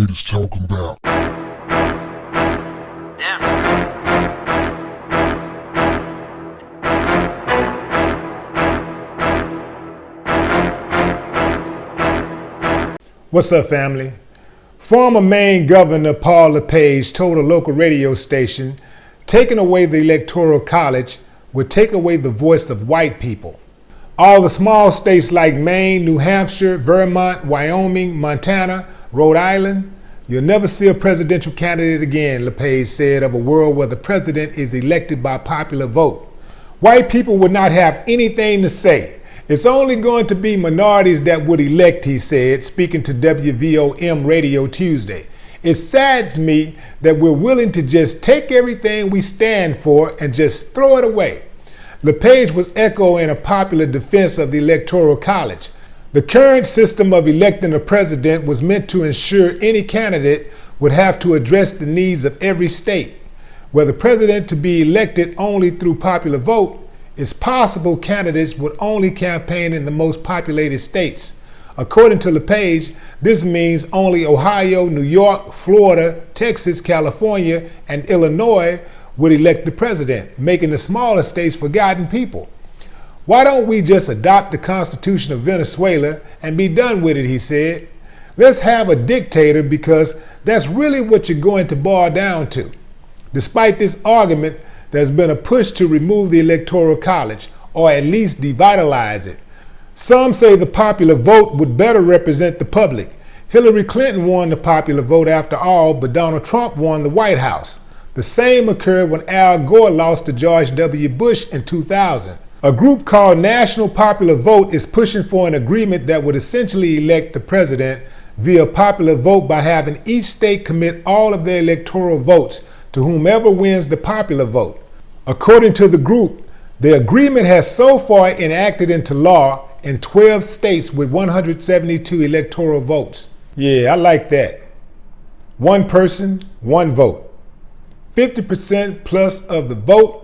haters talking about. What's up, family? Former Maine Governor Paul LePage told a local radio station, taking away the Electoral College would take away the voice of white people. All the small states like Maine, New Hampshire, Vermont, Wyoming, Montana, Rhode Island, you'll never see a presidential candidate again, LePage said, of a world where the president is elected by popular vote. White people would not have anything to say. It's only going to be minorities that would elect, he said, speaking to WVOM Radio Tuesday. It saddens me that we're willing to just take everything we stand for and just throw it away. LePage was echoing a popular defense of the Electoral College. The current system of electing a president was meant to ensure any candidate would have to address the needs of every state. Were the president to be elected only through popular vote, it's possible candidates would only campaign in the most populated states. According to LePage, this means only Ohio, New York, Florida, Texas, California, and Illinois would elect the president, making the smaller states forgotten people. Why don't we just adopt the Constitution of Venezuela and be done with it, he said. Let's have a dictator because that's really what you're going to boil down to. Despite this argument, there's been a push to remove the Electoral College, or at least devitalize it. Some say the popular vote would better represent the public. Hillary Clinton won the popular vote after all, but Donald Trump won the White House. The same occurred when Al Gore lost to George W. Bush in 2000. A group called National Popular Vote is pushing for an agreement that would essentially elect the president via popular vote by having each state commit all of their electoral votes to whomever wins the popular vote. According to the group, the agreement has so far enacted into law in 12 states with 172 electoral votes. Yeah, I like that. One person, one vote. 50% plus of the vote,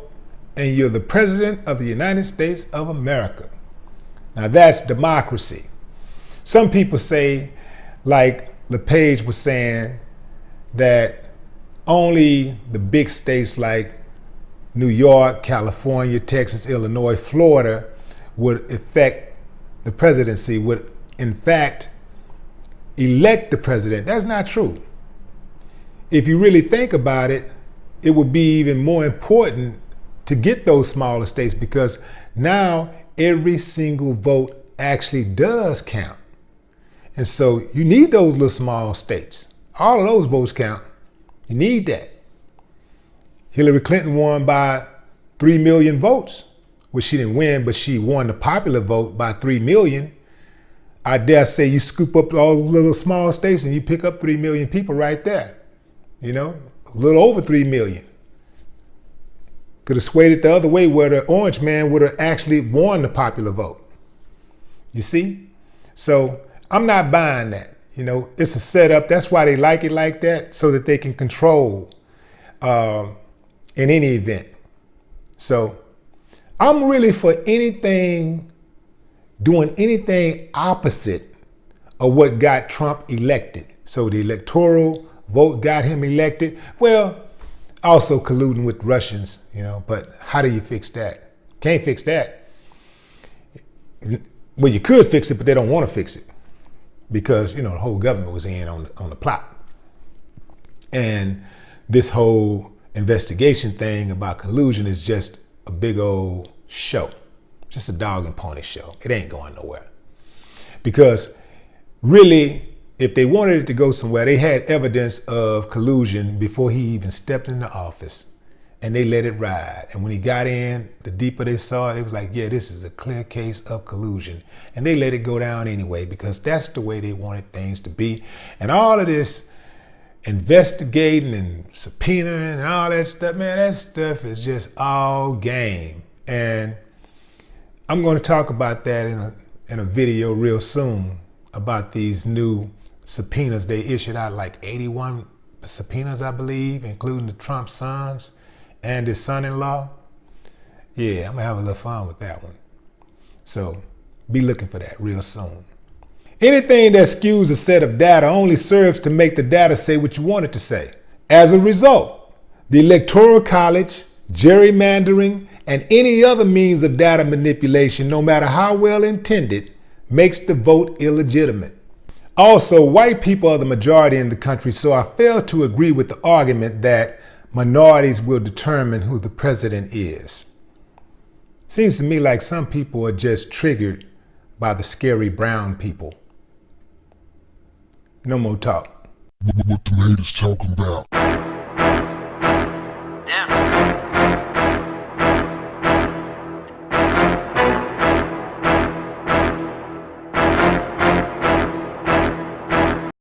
and you're the president of the United States of America. Now that's democracy. Some people say, like LePage was saying, that only the big states like New York, California, Texas, Illinois, Florida would affect the presidency, would in fact elect the president. That's not true. If you really think about it, it would be even more important to get those smaller states because now every single vote actually does count. And so you need those little small states. All of those votes count. You need that. Hillary Clinton won by 3 million votes. Well, she didn't win, but she won the popular vote by 3 million. I dare say you scoop up all those little small states and you pick up 3 million people right there. You know, a little over 3 million. Could have swayed it the other way where the orange man would have actually won the popular vote. You see? So I'm not buying that. You know, it's a setup. That's why they like it like that, so that they can control in any event. So I'm really for anything, doing anything opposite of what got Trump elected. So the electoral vote got him elected. Well, also colluding with Russians, you know, but how do you fix that? Can't fix that. Well, you could fix it, but they don't want to fix it because, you know, the whole government was in on the plot. And this whole investigation thing about collusion is just a big old show, just a dog and pony show. It ain't going nowhere. Because really, if they wanted it to go somewhere, they had evidence of collusion before he even stepped into office, and they let it ride. And when he got in, the deeper they saw it, it was like, yeah, this is a clear case of collusion. And they let it go down anyway, because that's the way they wanted things to be. And all of this investigating and subpoenaing and all that stuff, man, that stuff is just all game. And I'm going to talk about that in a video real soon about these new subpoenas. They issued out like 81 subpoenas, I believe, including the Trump sons and his son-in-law. Yeah, I'm gonna have a little fun with that one. So be looking for that real soon. Anything that skews a set of data only serves to make the data say what you want it to say. As a result, the Electoral College, gerrymandering, and any other means of data manipulation, no matter how well intended, makes the vote illegitimate. Also, white people are the majority in the country, so I fail to agree with the argument that minorities will determine who the president is. Seems to me like some people are just triggered by the scary brown people. No more talk. What the haters talking about?